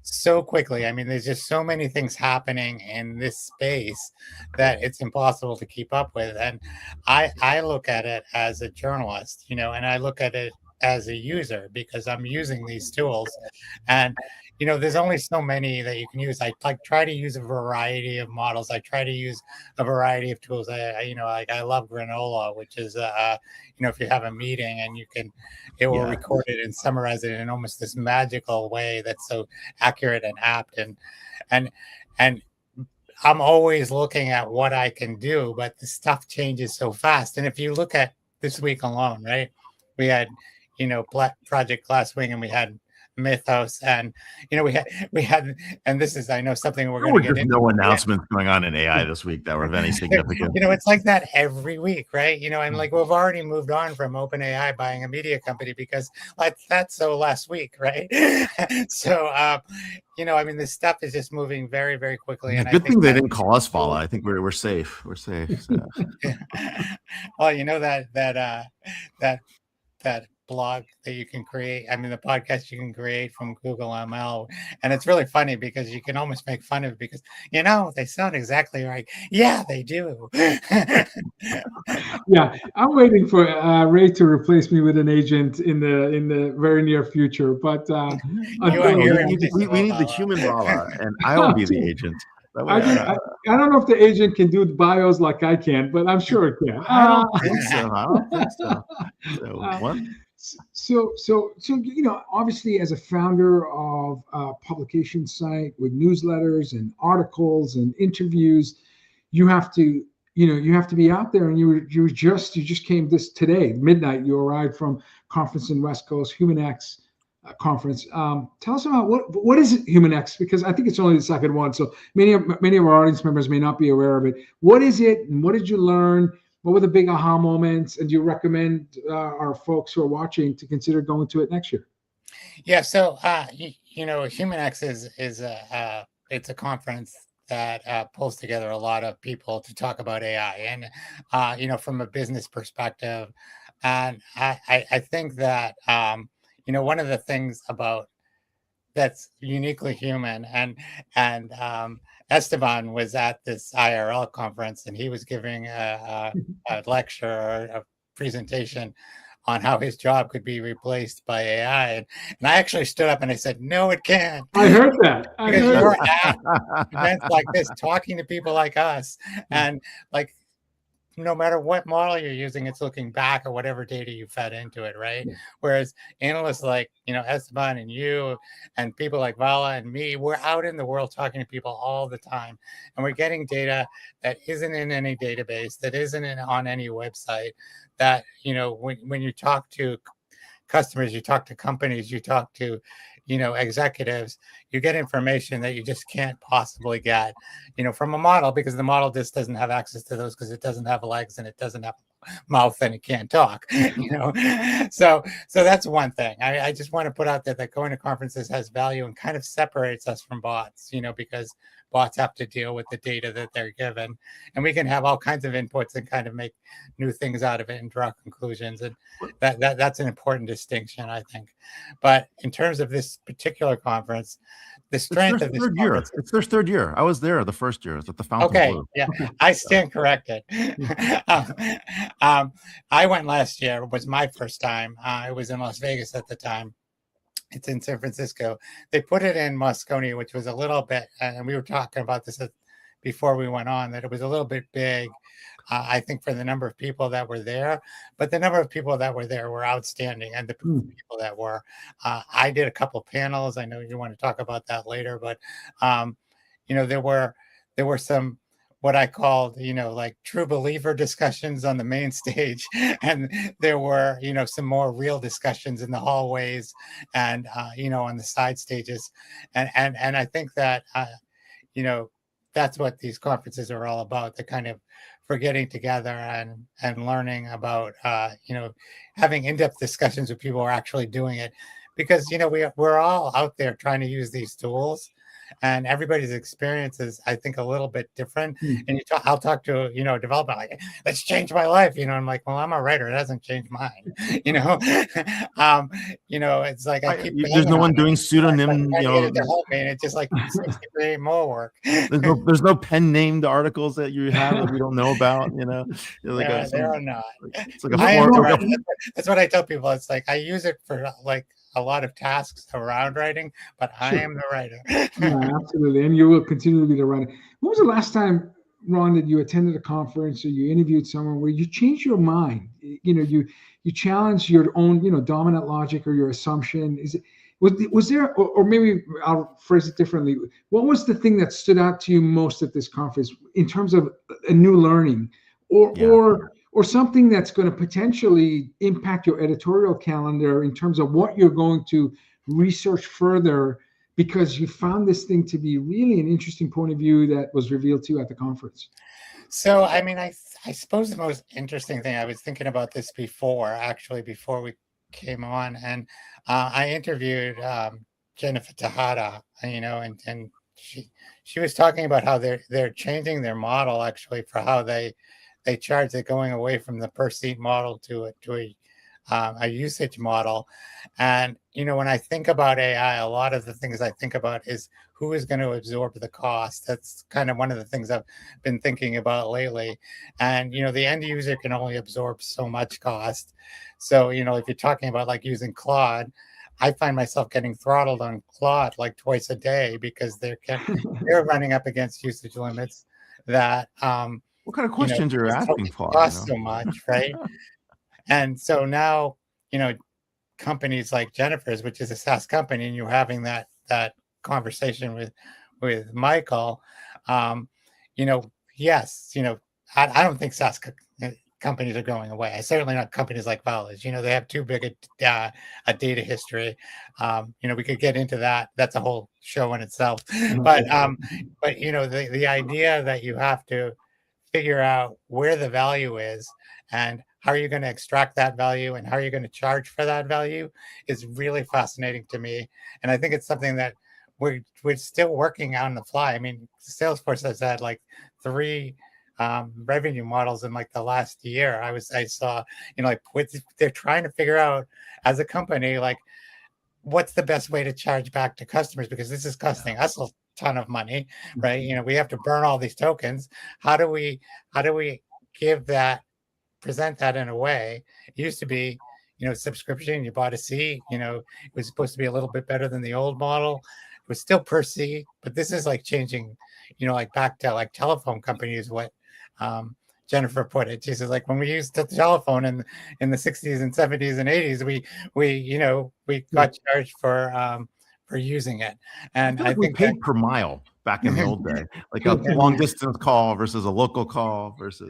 so quickly. I mean, there's just so many things happening in this space that it's impossible to keep up with. And I look at it as a journalist, and I look at it as a user because I'm using these tools, and there's only so many that you can use. I try to use a variety of models. I try to use a variety of tools. I love Granola, which is if you have a meeting and it will record it and summarize it in almost this magical way that's so accurate and apt. And I'm always looking at what I can do, but the stuff changes so fast. And if you look at this week alone, right, we had Project Glasswing, and we had Mythos, and we had, and this is, I know, something we're going to get into. No announcements going on in AI this week that were of any significance. It's like that every week, right? And like we've already moved on from OpenAI buying a media company because that's so last week, right? So I mean, this stuff is just moving very, very quickly. And good thing they didn't call us Vala. I think we're safe. We're safe. So. Well, that blog that you can create. I mean, the podcast you can create from Google ML. And it's really funny because you can almost make fun of it because, they sound exactly right. Yeah, they do. Yeah, I'm waiting for Ray to replace me with an agent in the very near future. But we need the human Vala, and I'll be the agent. That way, I don't know if the agent can do bios like I can, but I'm sure it can. I don't think so. I don't think so. So what? So obviously, as a founder of a publication site with newsletters and articles and interviews, you have to be out there. And you just came today midnight. You arrived from conference in West Coast, HumanX conference. Tell us about what is it, HumanX? Because I think it's only the second one, so many of our audience members may not be aware of it. What is it, and what did you learn? What were the big aha moments? And do you recommend our folks who are watching to consider going to it next year? Yeah, so HumanX is it's a conference that pulls together a lot of people to talk about AI, and from a business perspective. And I think that one of the things about that's uniquely human, and Esteban was at this IRL conference, and he was giving a lecture or a presentation on how his job could be replaced by AI. And I actually stood up and I said, no, it can't. I heard that. Because you're at events like this, talking to people like us, and like, no matter what model you're using, it's looking back at whatever data you fed into it, right? Yeah. Whereas analysts like, Esteban and you and people like Vala and me, we're out in the world talking to people all the time. And we're getting data that isn't in any database, that isn't on any website, that, when you talk to customers, you talk to companies, you talk to, executives, you get information that you just can't possibly get, from a model, because the model just doesn't have access to those, because it doesn't have legs and it doesn't have a mouth and it can't talk, So that's one thing. I just want to put out there that going to conferences has value and kind of separates us from bots, because bots have to deal with the data that they're given, and we can have all kinds of inputs and kind of make new things out of it and draw conclusions. And that's an important distinction, I think. But in terms of this particular conference, the strength of this conference, it's their third year. I was there the first year at the Fountain Blue. Yeah, I stand corrected. I went last year. It was my first time. I was in Las Vegas at the time. It's in San Francisco. They put it in Moscone, which was a little bit, and we were talking about this before we went on, that it was a little bit big, I think, for the number of people that were there. But the number of people that were there were outstanding, and the people that were. I did a couple of panels. I know you want to talk about that later, but there were some, what I called, like true believer discussions on the main stage. And there were, some more real discussions in the hallways and, on the side stages. And I think that, that's what these conferences are all about, the kind of for getting together and learning about, having in-depth discussions with people who are actually doing it. Because, we're all out there trying to use these tools. And everybody's experience is, I think, a little bit different. And I'll talk to a developer like, let's change my life. I'm like, well, I'm a writer. It hasn't changed mine. It's like there's no one doing pseudonym. And it's just like seems to create more work. There's no pen named articles that you have that we don't know about. There are not. It's like that's what I tell people. It's like I use it for like a lot of tasks around writing, but I am the writer. Yeah, absolutely. And you will continue to be the writer. When was the last time, Ron, that you attended a conference or you interviewed someone where you changed your mind? You challenged your own, dominant logic or your assumption. Was there, or maybe I'll phrase it differently. What was the thing that stood out to you most at this conference in terms of a new learning or something that's going to potentially impact your editorial calendar in terms of what you're going to research further, because you found this thing to be really an interesting point of view that was revealed to you at the conference? So, I mean, I suppose the most interesting thing, I was thinking about this before we came on, and I interviewed Jennifer Tejada, and she was talking about how they're changing their model actually for how they charge. They're going away from the per seat model to a usage model. And, when I think about AI, a lot of the things I think about is who is going to absorb the cost. That's kind of one of the things I've been thinking about lately. And, the end user can only absorb so much cost. So, if you're talking about like using Claude, I find myself getting throttled on Claude like twice a day because they're running up against usage limits that what kind of questions are you asking for? Cost so much, right? And so now, companies like Jennifer's, which is a SaaS company, and you're having that conversation with Michael, yes, I don't think SaaS companies are going away. Certainly not companies like Vala's. They have too big a data history. We could get into that. That's a whole show in itself. But the idea that you have to figure out where the value is and how are you going to extract that value and how are you going to charge for that value is really fascinating to me. And I think it's something that we're still working on the fly. I mean, Salesforce has had like 3 revenue models in like the last year. I saw, they're trying to figure out as a company, like what's the best way to charge back to customers, because this is costing us a ton of money, right? We have to burn all these tokens. How do we present that in a way? It used to be, subscription, you bought a seat, it was supposed to be a little bit better than the old model. It was still per seat, but this is like changing, like back to like telephone companies, what Jennifer put it. She says, like, when we used the telephone in the 60s and 70s and 80s, we got charged for using it. And I think we paid per mile back in the old day, like a long distance call versus a local call versus.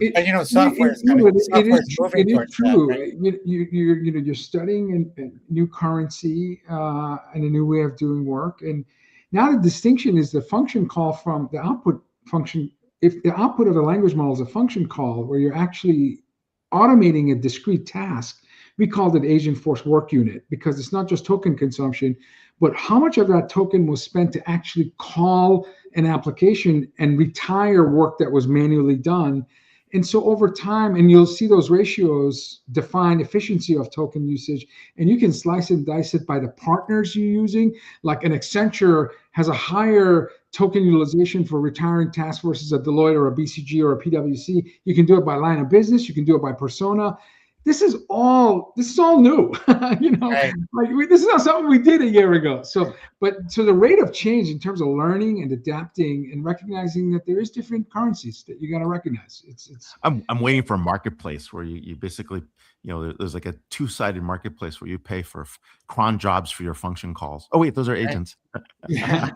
Software is moving towards that, true. right? You're studying a new currency and a new way of doing work, and now the distinction is the function call from the output function. If the output of the language model is a function call where you're actually automating a discrete task, we called it agent force work unit, because it's not just token consumption, but how much of that token was spent to actually call an application and retire work that was manually done. And so over time, and you'll see those ratios define efficiency of token usage, and you can slice and dice it by the partners you're using. Like an Accenture has a higher token utilization for retiring tasks versus a Deloitte or a BCG or a PwC. You can do it by line of business. You can do it by persona. This is all new, Right. like this is not something we did a year ago. So the rate of change in terms of learning and adapting and recognizing that there is different currencies that you got to recognize. I'm waiting for a marketplace where you basically, there's like a 2-sided marketplace where you pay for cron jobs for your function calls. Oh wait, those are agents. I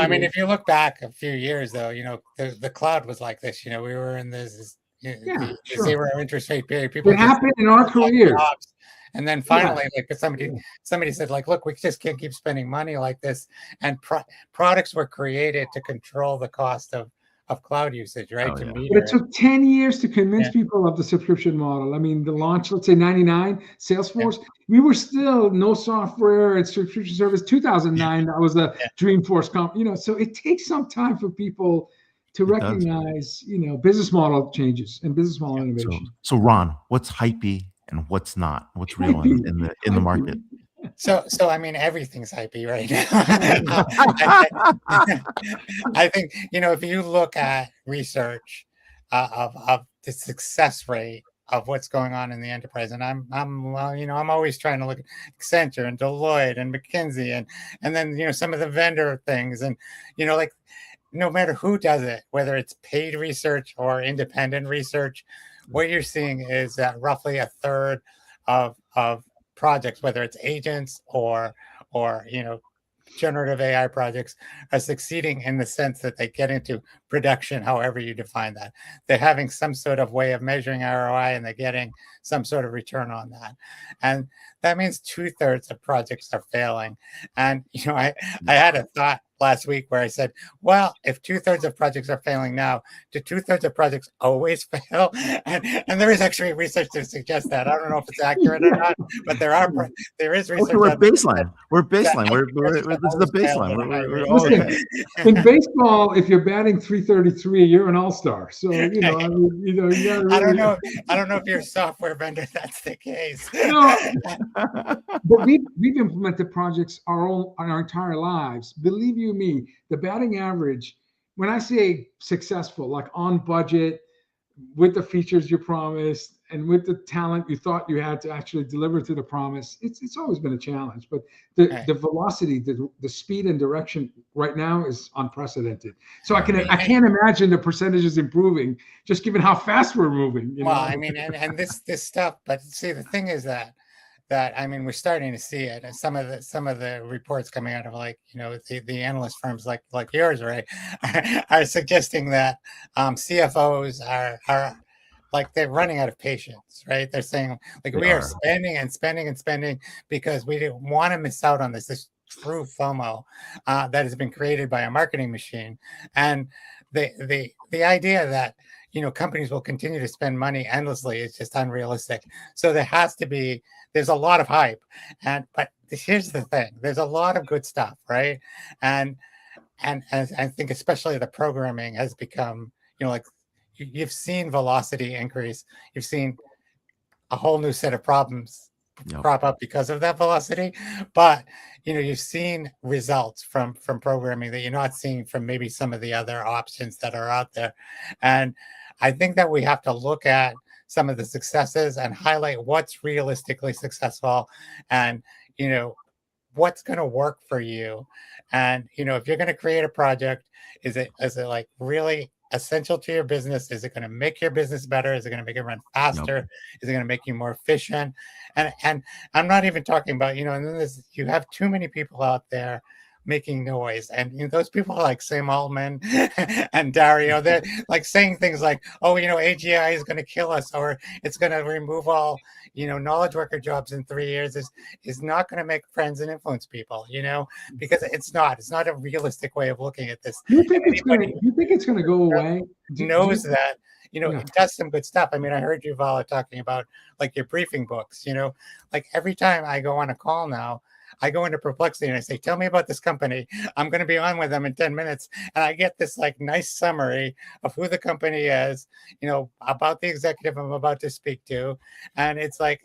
mean, if you look back a few years though, the cloud was like this. We were in this. Sure. Zero interest rate period. People it happened in our career. And then finally, like somebody said, like, look, we just can't keep spending money like this. And products were created to control the cost of cloud usage, right? But it took 10 years to convince people of the subscription model. I mean, the launch, let's say 99, Salesforce, we were still no software and subscription service. 2009, that was the Dreamforce so it takes some time for people to recognize, business model changes and business model innovation. So Ron, what's hypey and what's not? What's real in the market? So I mean, everything's hypey right now. I think if you look at research of the success rate of what's going on in the enterprise, and I'm always trying to look at Accenture and Deloitte and McKinsey and then some of the vendor things, and like, no matter who does it, whether it's paid research or independent research, what you're seeing is that roughly 1/3 of projects, whether it's agents or generative AI projects, are succeeding in the sense that they get into production, however you define that. They're having some sort of way of measuring ROI and they're getting some sort of return on that. And that means 2/3 of projects are failing. And, I had a thought last week where I said, well, if 2/3 of projects are failing now, do 2/3 of projects always fail? And there is actually research to suggest that. I don't know if it's accurate or not, but there is research. Okay, we're baseline. We're baseline. This is the baseline. We're all okay. In baseball, if you're batting 333, you're an all-star. So you know, I mean, you know, you gotta really... I don't know if you're a software vendor that's the case. No, but we've implemented projects our entire lives. Believe you me, the batting average, when I say successful, like on budget, with the features you promised and with the talent you thought you had to actually deliver to the promise, it's always been a challenge. But the velocity, the speed and direction right now is unprecedented. So I can't imagine the percentages improving just given how fast we're moving. You know? I mean, and this stuff. But see, the thing is that I mean, we're starting to see it, and some of the reports coming out of, like, you know, the analyst firms like yours, right, are suggesting that CFOs are like, they're running out of patience, right? They're saying, like, we are spending and spending and spending because we didn't want to miss out on this true FOMO that has been created by a marketing machine, and the idea that, you know, companies will continue to spend money endlessly is just unrealistic. So there's a lot of hype, but here's the thing: there's a lot of good stuff, right? And I think especially the programming has become, you know, like, you've seen velocity increase, you've seen a whole new set of problems crop up because of that velocity, but you know, you've seen results from programming that you're not seeing from maybe some of the other options that are out there. And I think that we have to look at some of the successes and highlight what's realistically successful, and, you know, what's going to work for you. And, you know, if you're going to create a project, is it like really essential to your business? Is it going to make your business better? Is it going to make it run faster? Is it going to make you more efficient? And I'm not even talking about, you know, and then you have too many people out there making noise, and, you know, those people like Sam Altman and Dario, they're like saying things like, oh, you know, AGI is going to kill us, or it's going to remove all, you know, knowledge worker jobs in 3 years, is not going to make friends and influence people, you know, because it's not a realistic way of looking at this. You think it's going to go away? Knows that, you know, it does some good stuff. I mean, I heard you, Vala, talking about, like, your briefing books, you know, like, every time I go on a call now, I go into Perplexity and I say, tell me about this company. I'm going to be on with them in 10 minutes. And I get this, like, nice summary of who the company is, you know, about the executive I'm about to speak to. And it's like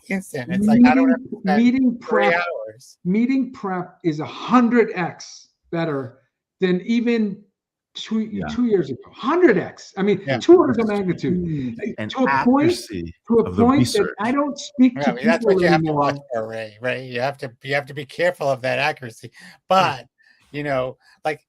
instant. It's like, I don't have to spend 3 hours. Meeting prep is 100x better than even 2 years ago. 100x. I mean, 2 orders of magnitude. And to a point that I don't speak to people that's what you have to anymore. watch for, Ray. Right? You have to be careful of that accuracy. But, you know, like,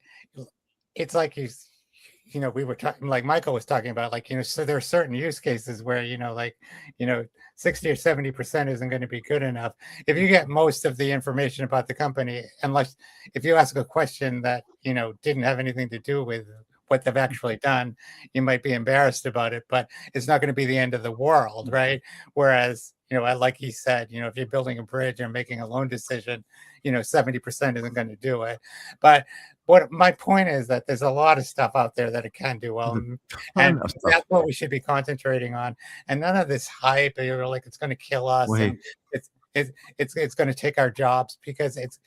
it's like you know, we were talking, like Michael was talking about, like, you know, so there are certain use cases where, you know, like, you know, 60 or 70% isn't going to be good enough. If you get most of the information about the company, unless if you ask a question that, you know, didn't have anything to do with what they've actually done, you might be embarrassed about it, but it's not going to be the end of the world, right? Whereas, you know, like he said, you know, if you're building a bridge or making a loan decision, you know, 70% isn't going to do it. But what my point is that there's a lot of stuff out there that it can do well, and that's what we should be concentrating on. And none of this hype, or like, it's going to kill us. And it's going to take our jobs, because it's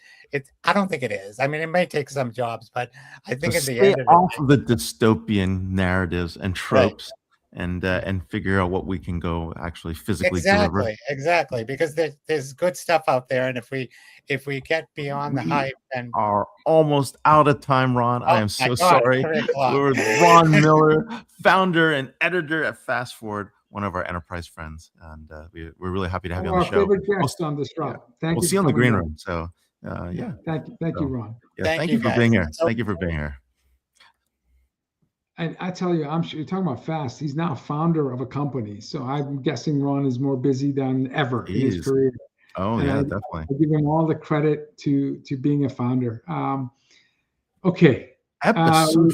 I don't think it is. I mean, it may take some jobs, but I think at the end of it, off of the dystopian narratives and tropes. Right. And figure out what we can go actually physically deliver. Exactly, because there's good stuff out there, and if we get beyond the hype, and are almost out of time, Ron. I am so sorry. We're with Ron Miller, founder and editor at FastForward, one of our enterprise friends, and we're really happy to have you on the show. Favorite guest on this show. We'll see you in the green room. So thank you, Ron. Thank you for being here. Thank you for being here. And I tell you, I'm sure you're talking about Fast. He's now founder of a company. So I'm guessing Ron is more busy than ever in his career. Oh, and definitely. I give him all the credit to being a founder. Okay. Episode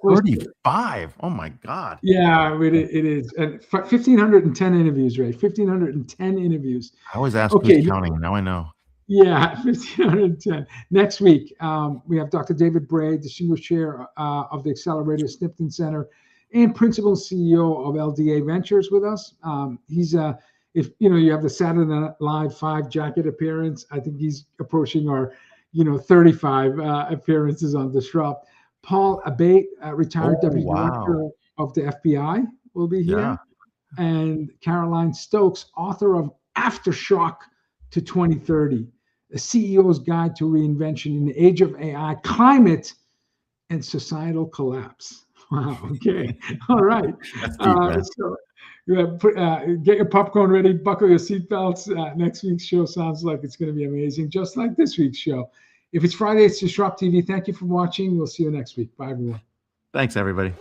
35. Oh, my God. Yeah, it is. And 1,510 interviews, Ray. 1,510 interviews. I always ask who's counting. Now I know. Yeah, 1,510. Next week, we have Dr. David Bray, Distinguished Chair of the Accelerator Snipton Center and Principal CEO of LDA Ventures with us. He's if you have the Saturday Night Live 5 jacket appearance, I think he's approaching our 35 appearances on Disrupt. Paul Abate, retired Deputy Director of the FBI, will be here. Yeah. And Caroline Stokes, author of Aftershock to 2030, a CEO's Guide to Reinvention in the Age of AI, Climate, and Societal Collapse. Wow. Okay. All right. That's deep, man. So get your popcorn ready, buckle your seatbelts. Next week's show sounds like it's going to be amazing, just like this week's show. If it's Friday, it's DisrupTV. Thank you for watching. We'll see you next week. Bye, everyone. Thanks, everybody.